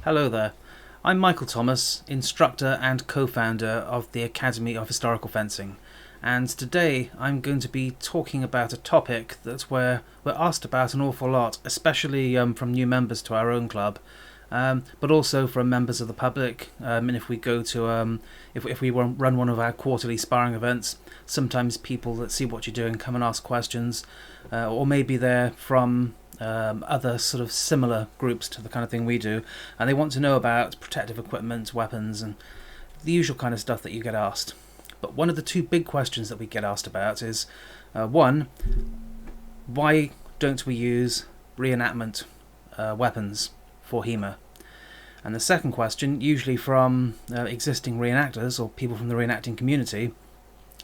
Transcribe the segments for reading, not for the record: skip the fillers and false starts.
Hello there, I'm Michael Thomas, instructor and co-founder of the Academy of Historical Fencing, and today I'm going to be talking about a topic that we're asked about an awful lot, especially from new members to our own club, but also from members of the public. And if we go to if we run one of our quarterly sparring events, sometimes people that see what you're doing come and ask questions, or maybe they're from other sort of similar groups to the kind of thing we do, and they want to know about protective equipment, weapons, and the usual kind of stuff that you get asked. But one of the two big questions that we get asked about is, one, why don't we use reenactment weapons for HEMA? And the second question, usually from existing reenactors or people from the reenacting community,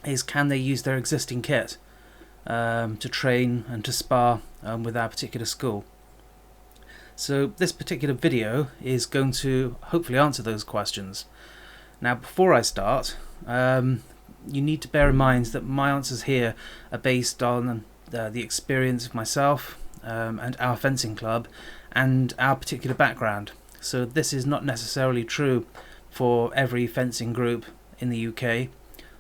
is can they use their existing kit to train and to spar with our particular school. So this particular video is going to hopefully answer those questions. Now before I start, you need to bear in mind that my answers here are based on the experience of myself and our fencing club and our particular background. So this is not necessarily true for every fencing group in the UK,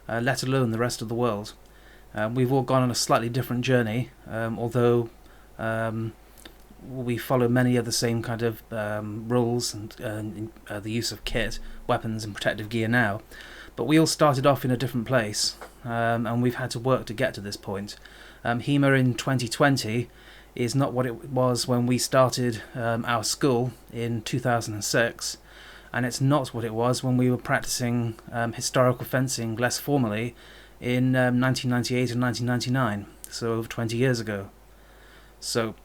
let alone the rest of the world. We've all gone on a slightly different journey, although we follow many of the same kind of rules and the use of kit, weapons and protective gear now. But we all started off in a different place, and we've had to work to get to this point. HEMA in 2020 is not what it was when we started our school in 2006, and it's not what it was when we were practicing historical fencing less formally in 1998 and 1999, so over 20 years ago. So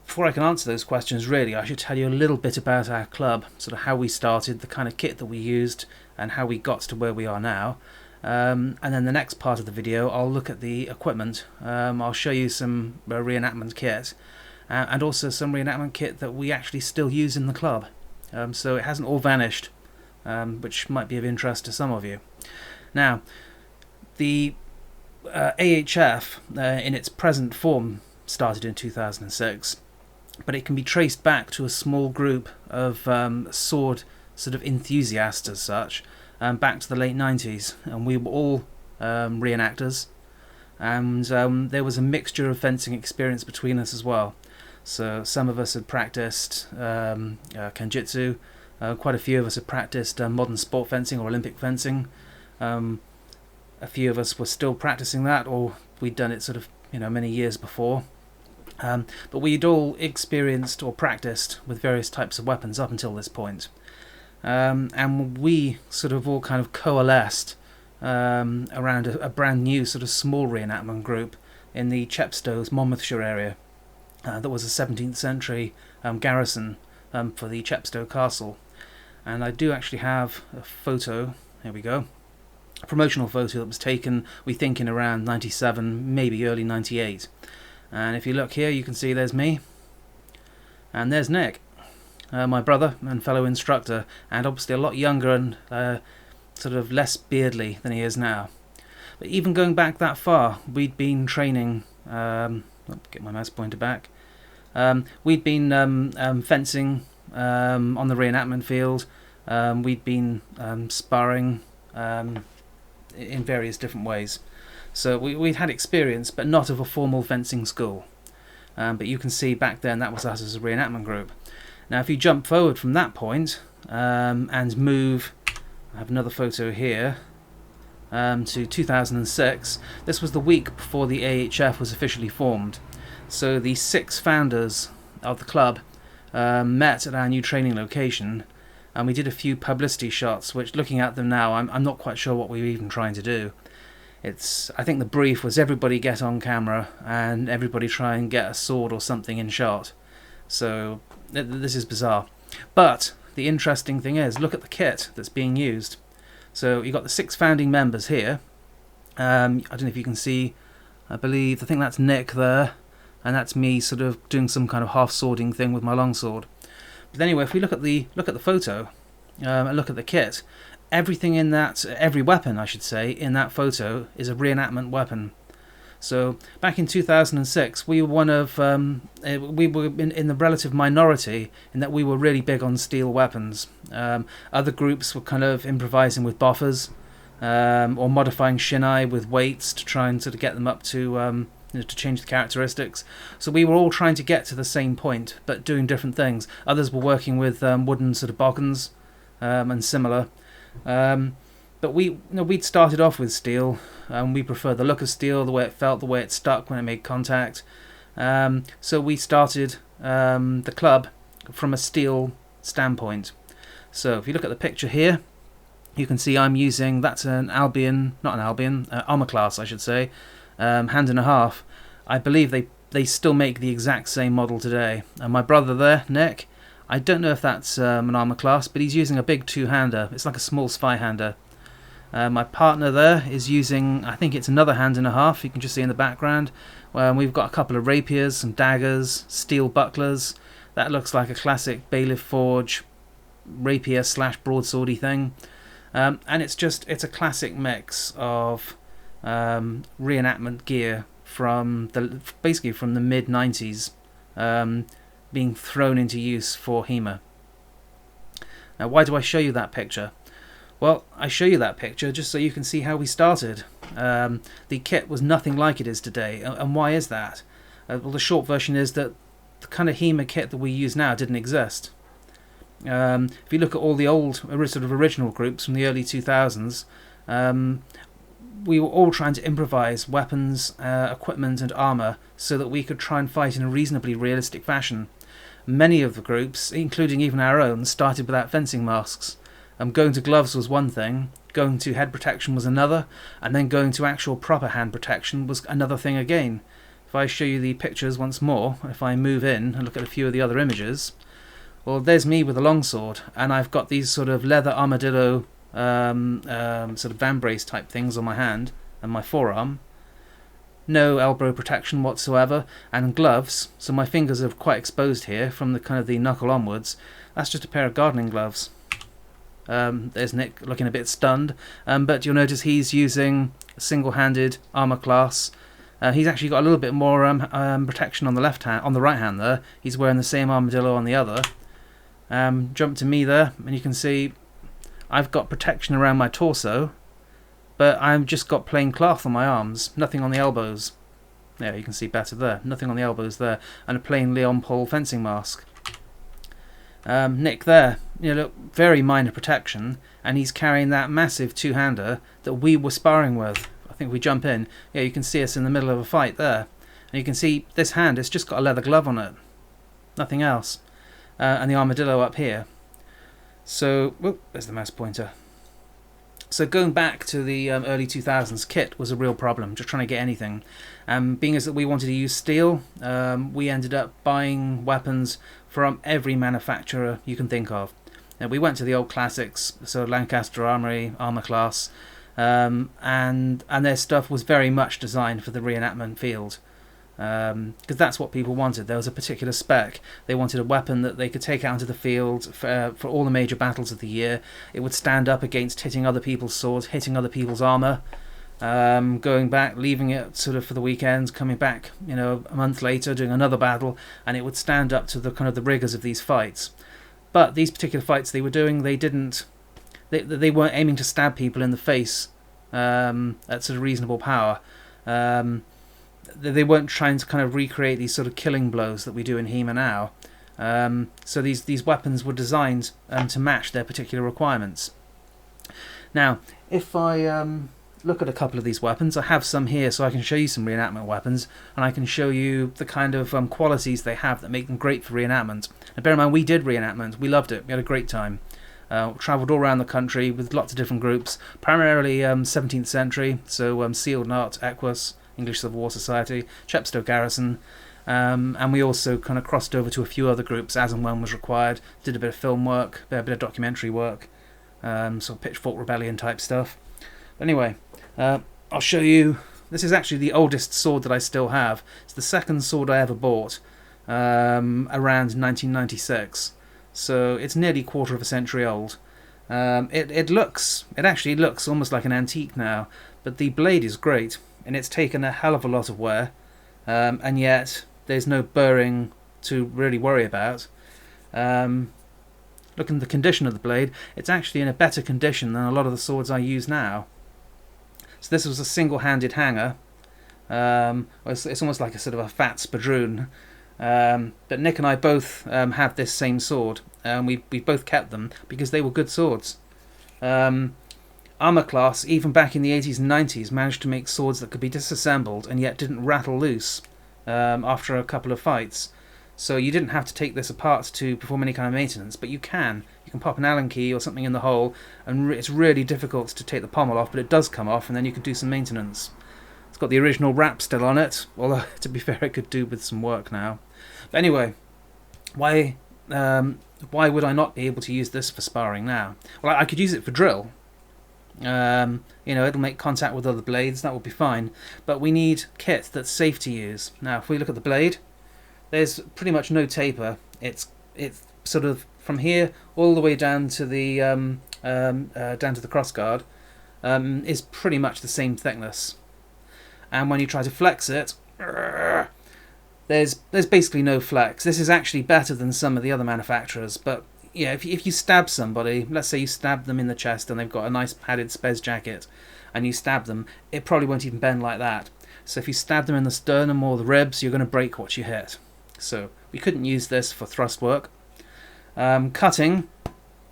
before I can answer those questions, really, I should tell you a little bit about our club, sort of how we started, the kind of kit that we used, and how we got to where we are now. And then the next part of the video, I'll look at the equipment. I'll show you some reenactment kit, and also some reenactment kit that we actually still use in the club. So it hasn't all vanished, which might be of interest to some of you. Now, the AHF in its present form started in 2006, but it can be traced back to a small group of sword sort of enthusiasts as such, back to the late 90s, and we were all reenactors, and there was a mixture of fencing experience between us as well. So some of us had practiced kenjutsu, quite a few of us had practiced modern sport fencing or Olympic fencing. A few of us were still practicing that, or we'd done it sort of many years before. But we'd all experienced or practiced with various types of weapons up until this point. And we sort of all kind of coalesced around a brand new sort of small reenactment group in the Chepstow, Monmouthshire area. That was a 17th century garrison for the Chepstow Castle. And I do actually have a photo, here we go, a promotional photo that was taken, we think, in around 97, maybe early 98. And if you look here, you can see there's me, and there's Nick, my brother and fellow instructor, and obviously a lot younger and sort of less beardly than he is now. But even going back that far, we'd been training, get my mouse pointer back, we'd been fencing on the reenactment field, we'd been sparring in various different ways. So we'd had experience, but not of a formal fencing school. But you can see back then that was us as a reenactment group. Now if you jump forward from that point and move, I have another photo here, to 2006, this was the week before the AHF was officially formed. So the 6 founders of the club met at our new training location, and we did a few publicity shots, which, looking at them now, I'm not quite sure what we were even trying to do. I think the brief was everybody get on camera and everybody try and get a sword or something in shot. So this is bizarre. But the interesting thing is, look at the kit that's being used. So you've got the 6 founding members here. I don't know if you can see, I think that's Nick there, and that's me sort of doing some kind of half swording thing with my longsword. But anyway, if we look at the photo and look at the kit, everything in that, every weapon I should say, in that photo is a reenactment weapon. So back in 2006, we were one of we were in the relative minority in that we were really big on steel weapons. Other groups were kind of improvising with boffers or modifying shinai with weights to try and sort of get them up to to change the characteristics. So we were all trying to get to the same point, but doing different things. Others were working with wooden sort of boggins and similar. But we'd started off with steel. We preferred the look of steel, the way it felt, the way it stuck when it made contact. So we started the club from a steel standpoint. So if you look at the picture here, you can see I'm using, that's an Albion, not an Albion, armour class I should say, hand and a half. I believe they still make the exact same model today. And my brother there, Nick, I don't know if that's an armour class, but he's using a big two-hander. It's like a small Zweihander. My partner there is using, I think it's another hand and a half, you can just see in the background. We've got a couple of rapiers, some daggers, steel bucklers. That looks like a classic bailiff forge rapier / broadswordy thing. And it's a classic mix of reenactment gear from basically from the mid-90s being thrown into use for HEMA. Now, why do I show you that picture? Well, I show you that picture just so you can see how we started. The kit was nothing like it is today. And why is that? Well, the short version is that the kind of HEMA kit that we use now didn't exist. If you look at all the old sort of original groups from the early 2000s, we were all trying to improvise weapons, equipment and armour so that we could try and fight in a reasonably realistic fashion. Many of the groups, including even our own, started without fencing masks. Going to gloves was one thing, going to head protection was another, and then going to actual proper hand protection was another thing again. If I show you the pictures once more, if I move in and look at a few of the other images, well, there's me with a longsword, and I've got these sort of leather armadillo sort of vambrace type things on my hand and my forearm. No elbow protection whatsoever, and gloves, so my fingers are quite exposed here from the kind of the knuckle onwards. That's just a pair of gardening gloves. There's Nick looking a bit stunned, but you'll notice he's using a single-handed armour class. He's actually got a little bit more protection on the left hand, on the right hand there. He's wearing the same armadillo on the other. Jump to me there, and you can see I've got protection around my torso, but I've just got plain cloth on my arms, nothing on the elbows. There, you can see better there, nothing on the elbows there, and a plain Leon Paul fencing mask. Nick there, look, very minor protection, and he's carrying that massive two-hander that we were sparring with. I think we jump in, yeah, you can see us in the middle of a fight there, and you can see this hand, it's just got a leather glove on it, nothing else, and the armadillo up here. So, whoop, there's the mouse pointer. So going back to the early 2000s, kit was a real problem, just trying to get anything. Being as that we wanted to use steel, we ended up buying weapons from every manufacturer you can think of. Now, we went to the old classics, so Lancaster Armory, Armour Class, and their stuff was very much designed for the reenactment field. Because that's what people wanted. There was a particular spec. They wanted a weapon that they could take out into the field for all the major battles of the year. It would stand up against hitting other people's swords, hitting other people's armour, going back, leaving it sort of for the weekends, coming back, a month later, doing another battle, and it would stand up to the kind of the rigours of these fights. But these particular fights they were doing, they weren't aiming to stab people in the face at sort of reasonable power. They weren't trying to kind of recreate these sort of killing blows that we do in HEMA now. So these weapons were designed to match their particular requirements. Now, if I look at a couple of these weapons, I have some here so I can show you some reenactment weapons, and I can show you the kind of qualities they have that make them great for reenactment. And bear in mind, we did reenactment. We loved it. We had a great time. Travelled all around the country with lots of different groups, primarily 17th century, so Sealed Knot, Equus, English Civil War Society, Chepstow Garrison, and we also kind of crossed over to a few other groups as and when was required, did a bit of film work, a bit of documentary work, sort of Pitchfork Rebellion type stuff. Anyway, I'll show you, this is actually the oldest sword that I still have. It's the second sword I ever bought, around 1996, so it's nearly a quarter of a century old. It actually looks almost like an antique now, but the blade is great. and it's taken a hell of a lot of wear, and yet there's no burring to really worry about. Looking at the condition of the blade, it's actually in a better condition than a lot of the swords I use now. So this was a single-handed hanger. It's almost like a sort of a fat spadroon. But Nick and I both have this same sword, and we both kept them because they were good swords. Armour class, even back in the 80s and 90s, managed to make swords that could be disassembled and yet didn't rattle loose after a couple of fights. So you didn't have to take this apart to perform any kind of maintenance, but you can. You can pop an Allen key or something in the hole, and it's really difficult to take the pommel off, but it does come off, and then you can do some maintenance. It's got the original wrap still on it, although, to be fair, it could do with some work now. But anyway, why would I not be able to use this for sparring now? Well, I could use it for drill. It'll make contact with other blades, that will be fine. But we need kit that's safe to use. Now, if we look at the blade, there's pretty much no taper. It's sort of from here all the way down to the crossguard is pretty much the same thickness. And when you try to flex it, there's basically no flex. This is actually better than some of the other manufacturers, but yeah, if you stab somebody, let's say you stab them in the chest and they've got a nice padded spez jacket, and you stab them, it probably won't even bend like that. So if you stab them in the sternum or the ribs, you're going to break what you hit. So we couldn't use this for thrust work. Cutting,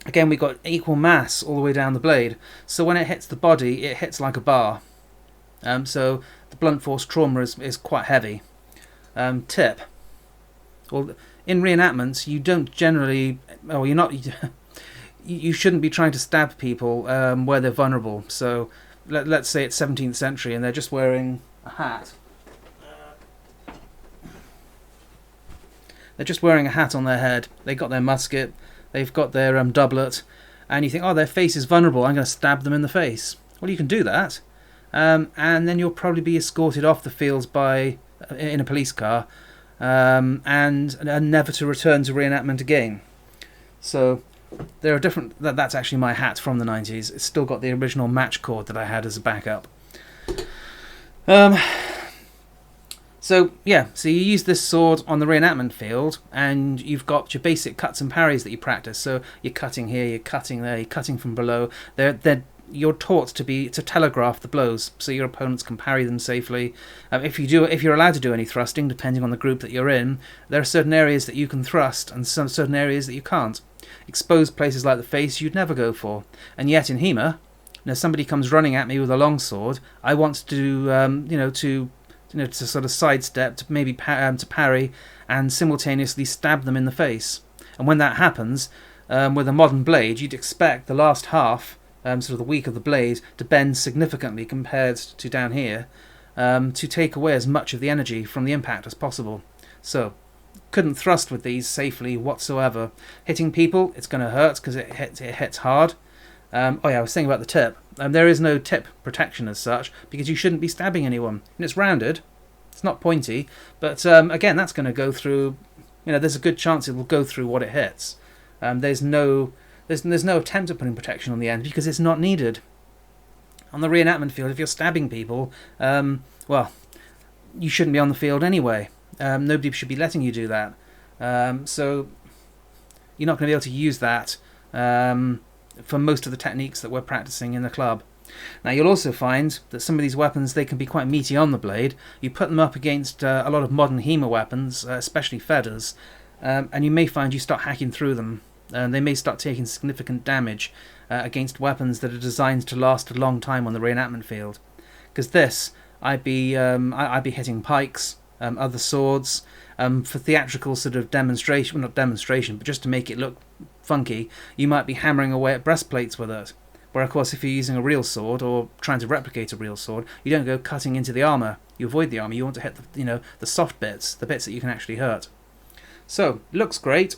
again, we got equal mass all the way down the blade, so when it hits the body, it hits like a bar. So the blunt force trauma is quite heavy. Tip. Well, in reenactments, you don't generally, you shouldn't be trying to stab people where they're vulnerable. So let's say it's 17th century and they're just wearing a hat. They're just wearing a hat on their head. They've got their musket, they've got their doublet, and you think, oh, their face is vulnerable, I'm going to stab them in the face. Well, you can do that, and then you'll probably be escorted off the fields in a police car, and never to return to reenactment again. So there are different. That's actually my hat from the 90s. It's still got the original match cord that I had as a backup. So you use this sword on the reenactment field, and you've got your basic cuts and parries that you practice. So you're cutting here, you're cutting there, you're cutting from below. You're taught to telegraph the blows, so your opponents can parry them safely. If you're allowed to do any thrusting, depending on the group that you're in, there are certain areas that you can thrust, and some certain areas that you can't. Exposed places like the face, you'd never go for. And yet in HEMA, somebody comes running at me with a long sword, I want to to sort of sidestep, to maybe to parry, and simultaneously stab them in the face. And when that happens, with a modern blade, you'd expect the last half, sort of the weak of the blade, to bend significantly compared to down here, to take away as much of the energy from the impact as possible. So, couldn't thrust with these safely whatsoever. Hitting people, it's going to hurt because it hits hard. I was saying about the tip. There is no tip protection as such, because you shouldn't be stabbing anyone. And it's rounded, it's not pointy, but again, that's going to go through. There's a good chance it will go through what it hits. There's no attempt at putting protection on the end because it's not needed. On the reenactment field, if you're stabbing people, you shouldn't be on the field anyway. Nobody should be letting you do that. So you're not going to be able to use that for most of the techniques that we're practicing in the club. Now you'll also find that some of these weapons, they can be quite meaty on the blade. You put them up against a lot of modern HEMA weapons, especially feathers, and you may find you start hacking through them. They may start taking significant damage against weapons that are designed to last a long time on the reenactment field. Because this, I'd be hitting pikes, other swords, for theatrical sort of demonstration, well, not demonstration, but just to make it look funky, you might be hammering away at breastplates with it. Where, of course, if you're using a real sword or trying to replicate a real sword, you don't go cutting into the armour. You avoid the armour. You want to hit the soft bits, the bits that you can actually hurt. So, looks great.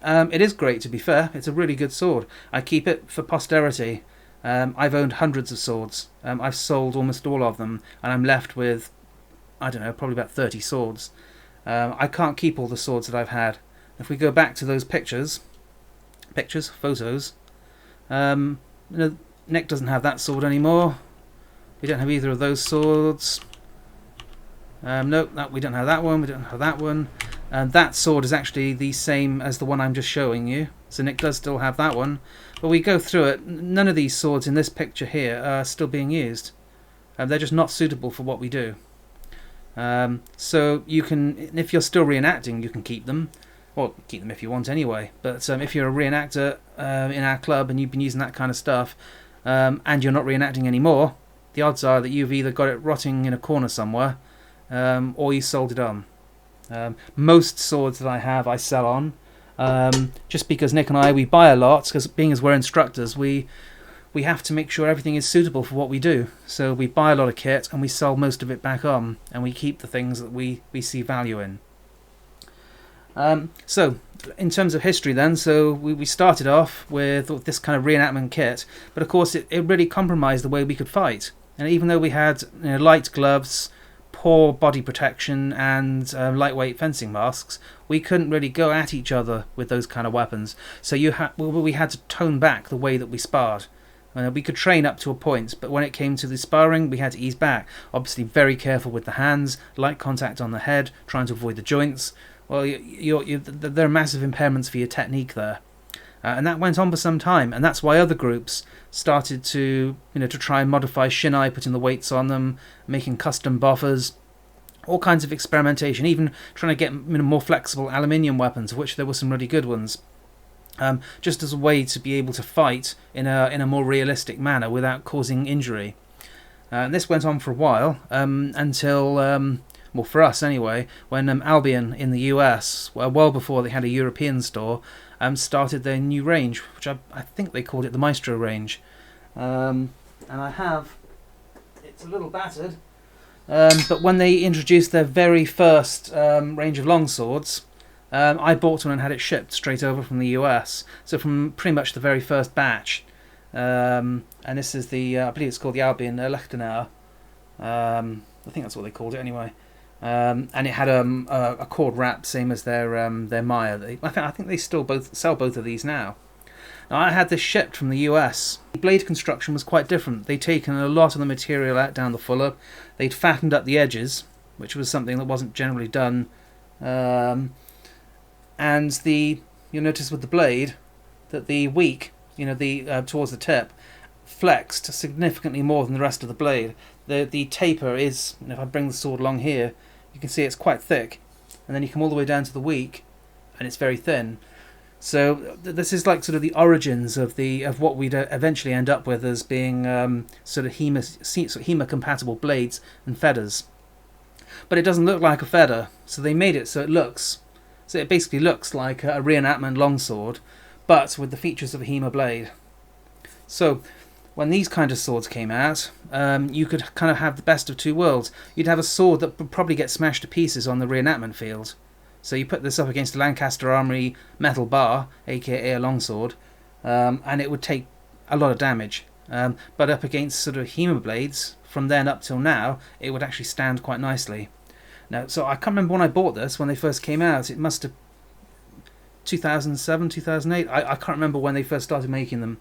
It is great, to be fair. It's a really good sword. I keep it for posterity. I've owned hundreds of swords. I've sold almost all of them, and I'm left with, I don't know, probably about 30 swords. I can't keep all the swords that I've had. If we go back to those photos, Nick doesn't have that sword anymore. We don't have either of those swords. Nope, we don't have that one. We don't have that one. And that sword is actually the same as the one I'm just showing you. So Nick does still have that one. But we go through it. None of these swords in this picture here are still being used. They're just not suitable for what we do. So you can, if you're still reenacting, you can keep them. Well, keep them if you want anyway. But if you're a reenactor in our club and you've been using that kind of stuff, and you're not reenacting anymore, the odds are that you've either got it rotting in a corner somewhere, or you sold it on. Most swords that I have, I sell on, just because Nick and we buy a lot, because being as we're instructors, we have to make sure everything is suitable for what we do. So we buy a lot of kit and we sell most of it back on, and we keep the things that we see value in. So in terms of history then, so we started off with this kind of reenactment kit, but of course it really compromised the way we could fight. And even though we had light gloves, poor body protection and lightweight fencing masks, we couldn't really go at each other with those kind of weapons. So we had to tone back the way that we sparred. We could train up to a point, but when it came to the sparring, we had to ease back. Obviously very careful with the hands, light contact on the head, trying to avoid the joints. Well, there are massive impairments for your technique there. And that went on for some time, and that's why other groups started to try and modify shinai, putting the weights on them, making custom buffers, all kinds of experimentation, even trying to get more flexible aluminium weapons, of which there were some really good ones, just as a way to be able to fight in a more realistic manner without causing injury. And this went on for a while, until, well, for us anyway, when Albion in the US, well before they had a European store, started their new range, which I think they called it the Maestro range. And I have, it's a little battered, but when they introduced their very first range of longswords, I bought one and had it shipped straight over from the US. So from pretty much the very first batch. And this is the, I believe it's called the Albion Lechtenauer. I think that's what they called it anyway. And it had a cord wrap, same as their Maya. I think they still sell both of these now. Now, I had this shipped from the US. The blade construction was quite different. They'd taken a lot of the material out down the fuller. They'd fattened up the edges, which was something that wasn't generally done. And you'll notice with the blade that the weak, towards the tip, flexed significantly more than the rest of the blade. The taper is, if I bring the sword along here, you can see it's quite thick, and then you come all the way down to the weak, and it's very thin. So this is like sort of the origins of what we'd eventually end up with as being sort of HEMA compatible blades and feathers. But it doesn't look like a feather, so they made it so it basically looks like a reenactment longsword, but with the features of a HEMA blade. So when these kind of swords came out, you could kind of have the best of two worlds. You'd have a sword that would probably get smashed to pieces on the reenactment field. So you put this up against a Lancaster Armory metal bar, aka a longsword, and it would take a lot of damage. But up against sort of HEMA blades, from then up till now, it would actually stand quite nicely. Now, so I can't remember when I bought this, when they first came out. It must have 2007, 2008. I can't remember when they first started making them.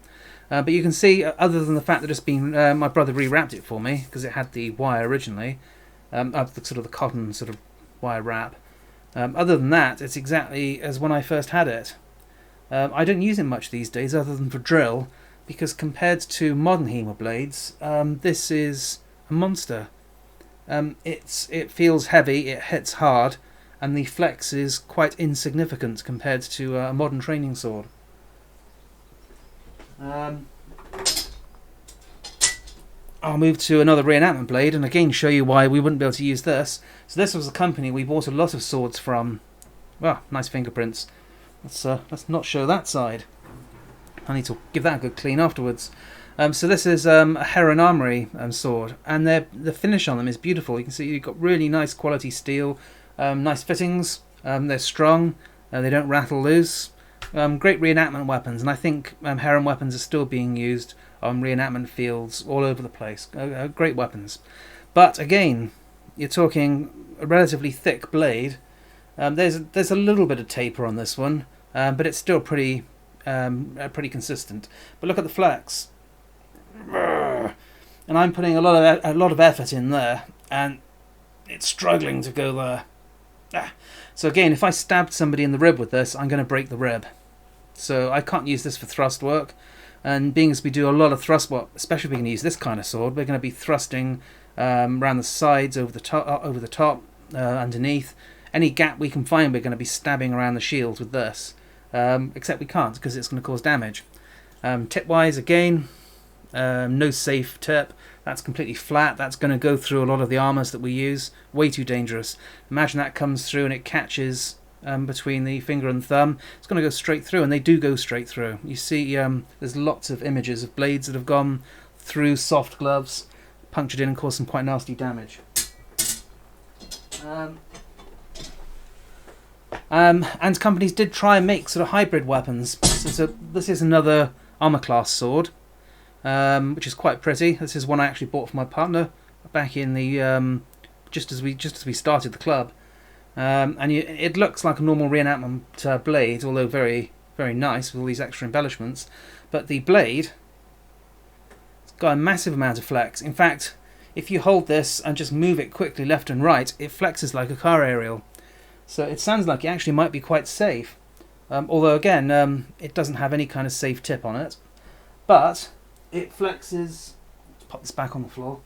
But you can see, other than the fact that it's been, my brother rewrapped it for me, because it had the wire originally, the cotton sort of wire wrap. Other than that, it's exactly as when I first had it. I don't use it much these days, other than for drill, because compared to modern HEMA blades, this is a monster. It feels heavy, it hits hard, and the flex is quite insignificant compared to a modern training sword. I'll move to another reenactment blade and again show you why we wouldn't be able to use this. So this was a company we bought a lot of swords from. Well, nice fingerprints. Let's not show that side. I need to give that a good clean afterwards. So this is a Heron Armory sword, and the finish on them is beautiful. You can see you've got really nice quality steel, nice fittings. They're strong. They don't rattle loose. Great reenactment weapons, and I think Heron weapons are still being used on reenactment fields all over the place. Great weapons. But again, you're talking a relatively thick blade. There's a little bit of taper on this one, but it's still pretty consistent. But look at the flex. and I'm putting a lot of effort in there, and it's struggling to go there. So again, if I stabbed somebody in the rib with this, I'm going to break the rib. So I can't use this for thrust work. And being as we do a lot of thrust work, especially if we can use this kind of sword, we're going to be thrusting around the sides, over the top, underneath. Any gap we can find, we're going to be stabbing around the shield with this. Except we can't, because it's going to cause damage. Tip-wise, again, no safe tip. That's completely flat. That's going to go through a lot of the armours that we use. Way too dangerous. Imagine that comes through and it catches between the finger and thumb. It's going to go straight through, and they do go straight through. You see, there's lots of images of blades that have gone through soft gloves, punctured in, and caused some quite nasty damage. And companies did try and make sort of hybrid weapons. So this is another armour class sword, which is quite pretty. This is one I actually bought for my partner back in the just as we started the club. And it looks like a normal reenactment blade, although very, very nice with all these extra embellishments. But the blade, it's got a massive amount of flex. In fact, if you hold this and just move it quickly left and right, it flexes like a car aerial. So it sounds like it actually might be quite safe. Although again, it doesn't have any kind of safe tip on it. But it flexes... Let's pop this back on the floor.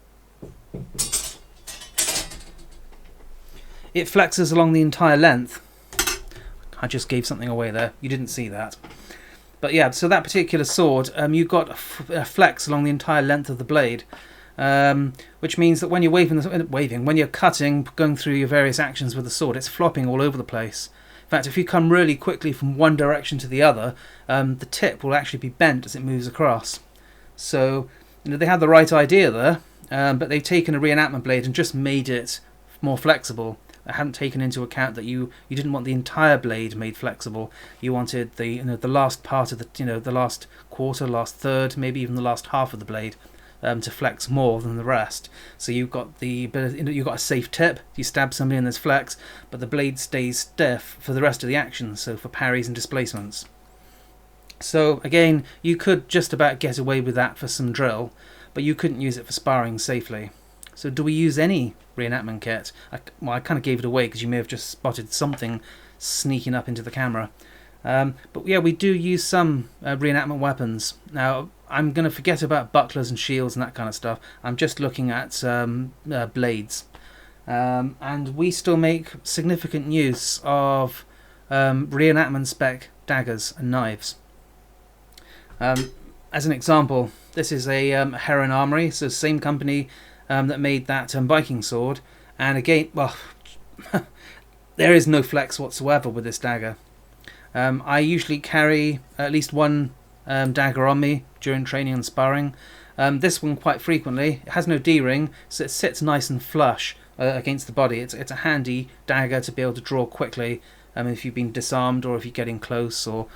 It flexes along the entire length. I just gave something away there. You didn't see that. But yeah, so that particular sword, you've got a flex along the entire length of the blade, which means that when you're when you're cutting, going through your various actions with the sword, it's flopping all over the place. In fact, if you come really quickly from one direction to the other, the tip will actually be bent as it moves across. So, they had the right idea there, but they've taken a reenactment blade and just made it more flexible. I hadn't taken into account that you didn't want the entire blade made flexible. You wanted the last part of the last quarter, last third, maybe even the last half of the blade to flex more than the rest. So you've got you've got a safe tip. You stab somebody and there's flex, but the blade stays stiff for the rest of the action. So for parries and displacements. So again, you could just about get away with that for some drill, but you couldn't use it for sparring safely. So do we use any reenactment kit? I kind of gave it away because you may have just spotted something sneaking up into the camera. But yeah, we do use some reenactment weapons. Now, I'm going to forget about bucklers and shields and that kind of stuff. I'm just looking at blades. And we still make significant use of reenactment spec daggers and knives. As an example, this is a Heron Armory, so same company that made that Viking sword, and again, well, there is no flex whatsoever with this dagger. I usually carry at least one dagger on me during training and sparring. This one quite frequently. It has no D-ring, so it sits nice and flush against the body. It's a handy dagger to be able to draw quickly if you've been disarmed or if you're getting close, or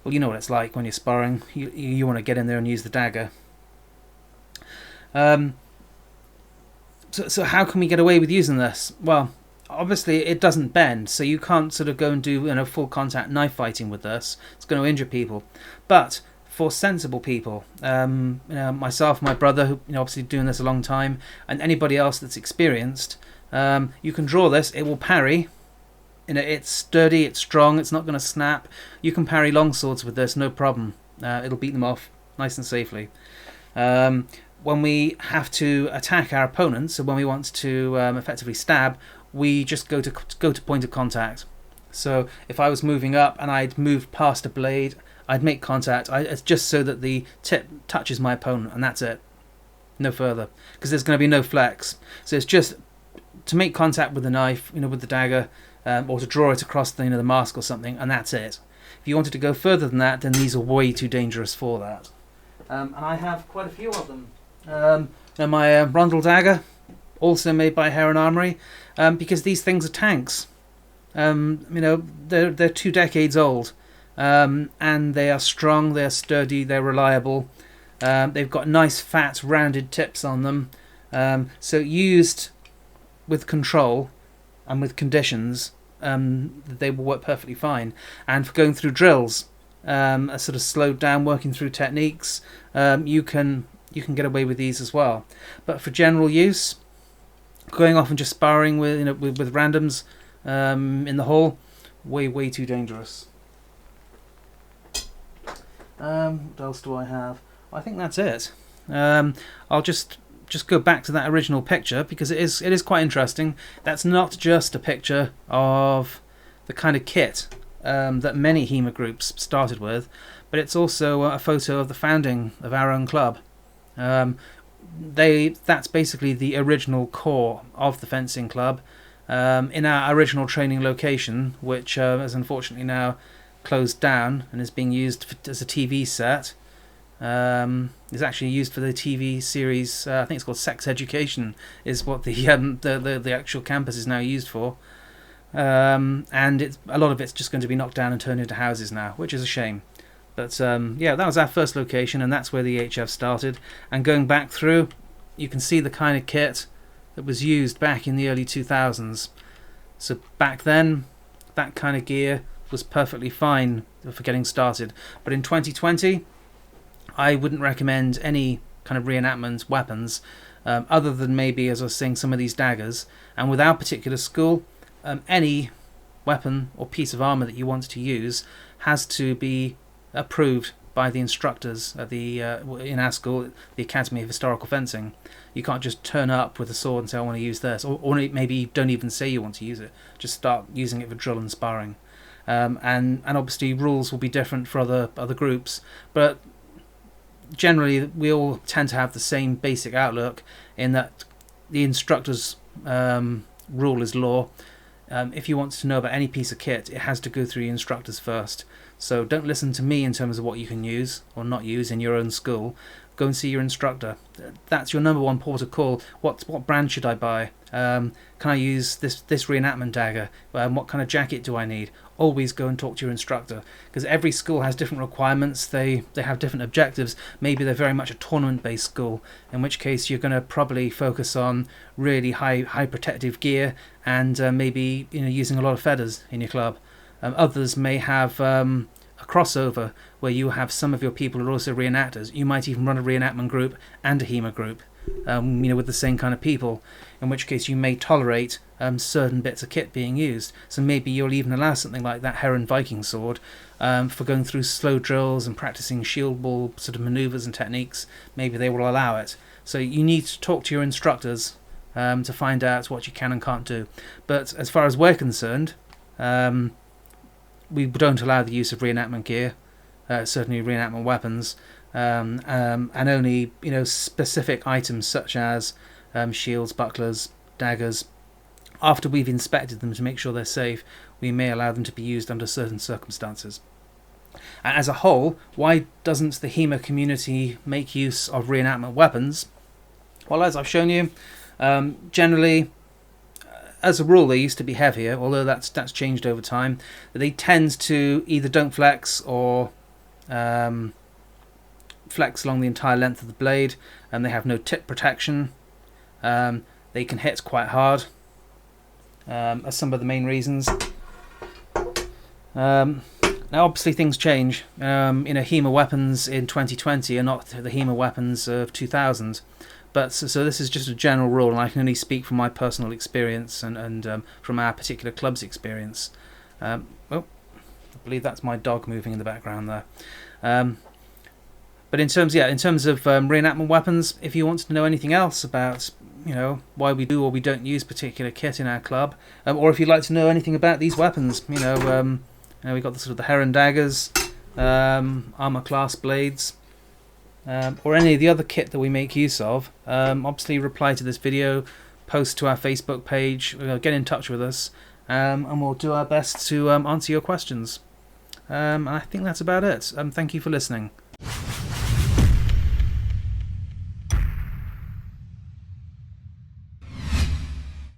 well, you know what it's like when you're sparring. You want to get in there and use the dagger. So how can we get away with using this? Well, obviously it doesn't bend, so you can't sort of go and do full contact knife fighting with this. It's going to injure people. But for sensible people, myself, my brother, who obviously doing this a long time, and anybody else that's experienced, you can draw this. It will parry. It's sturdy, it's strong, it's not going to snap. You can parry long swords with this, no problem. It'll beat them off nice and safely. When we have to attack our opponents, so when we want to effectively stab, we just go to point of contact. So if I was moving up and I'd moved past a blade, I'd make contact. It's just so that the tip touches my opponent, and that's it. No further, because there's going to be no flex. So it's just to make contact with the knife, with the dagger, or to draw it across the mask or something, and that's it. If you wanted to go further than that, then these are way too dangerous for that. And I have quite a few of them. My Rondel dagger, also made by Heron Armory, because these things are tanks. They're 2 decades old, and they are strong, they're sturdy, they're reliable. They've got nice fat rounded tips on them, so used with control and with conditions, they will work perfectly fine. And for going through drills, sort of slowed down, working through techniques, you can you can get away with these as well. But for general use, going off and just sparring with with randoms in the hall, way too dangerous. What else do I have? I think that's it. I'll just go back to that original picture because it is quite interesting. That's not just a picture of the kind of kit that many HEMA groups started with, but it's also a photo of the founding of our own club. That's basically the original core of the fencing club in our original training location, which has unfortunately now closed down and is being used as a TV set. It's actually used for the TV series. I think it's called Sex Education. Is what the actual campus is now used for. And a lot of it's just going to be knocked down and turned into houses now, which is a shame. But yeah, that was our first location, and that's where the HF started. And going back through, you can see the kind of kit that was used back in the early 2000s. So back then, that kind of gear was perfectly fine for getting started. But in 2020, I wouldn't recommend any kind of reenactment weapons, other than maybe, as I was saying, some of these daggers. And with our particular school, any weapon or piece of armour that you want to use has to be approved by the instructors at in our school, the Academy of Historical Fencing. You can't just turn up with a sword and say, I want to use this, or maybe you don't even say you want to use it, just start using it for drill and sparring. And obviously rules will be different for other groups, but generally we all tend to have the same basic outlook in that the instructor's rule is law. If you want to know about any piece of kit, it has to go through your instructors first. So don't listen to me in terms of what you can use or not use in your own school. Go and see your instructor. That's your number one port of call. What brand should I buy? Can I use this reenactment dagger? What kind of jacket do I need? Always go and talk to your instructor, because every school has different requirements. They have different objectives. Maybe they're very much a tournament-based school, in which case you're going to probably focus on really high protective gear and maybe using a lot of feathers in your club. Others may have a crossover where you have some of your people who are also reenactors. You might even run a reenactment group and a HEMA group, with the same kind of people, in which case you may tolerate certain bits of kit being used. So maybe you'll even allow something like that Heron Viking sword for going through slow drills and practicing shield wall sort of manoeuvres and techniques. Maybe they will allow it. So you need to talk to your instructors to find out what you can and can't do. But as far as we're concerned, we don't allow the use of reenactment gear, certainly reenactment weapons, and only specific items such as shields, bucklers, daggers. After we've inspected them to make sure they're safe, we may allow them to be used under certain circumstances. And as a whole, why doesn't the HEMA community make use of reenactment weapons? Well, as I've shown you, generally, as a rule, they used to be heavier, although that's changed over time. They tend to either don't flex or flex along the entire length of the blade, and they have no tip protection. They can hit quite hard, as some of the main reasons. Now, obviously, things change. HEMA weapons in 2020 are not the HEMA weapons of 2000. But so this is just a general rule, and I can only speak from my personal experience and from our particular club's experience. I believe that's my dog moving in the background there. But in terms of reenactment weapons, if you want to know anything else about why we do or we don't use particular kit in our club, or if you'd like to know anything about these weapons, we've got the Heron daggers, armor class blades. Or any of the other kit that we make use of, obviously reply to this video, post to our Facebook page, get in touch with us, and we'll do our best to answer your questions. And I think that's about it. Thank you for listening.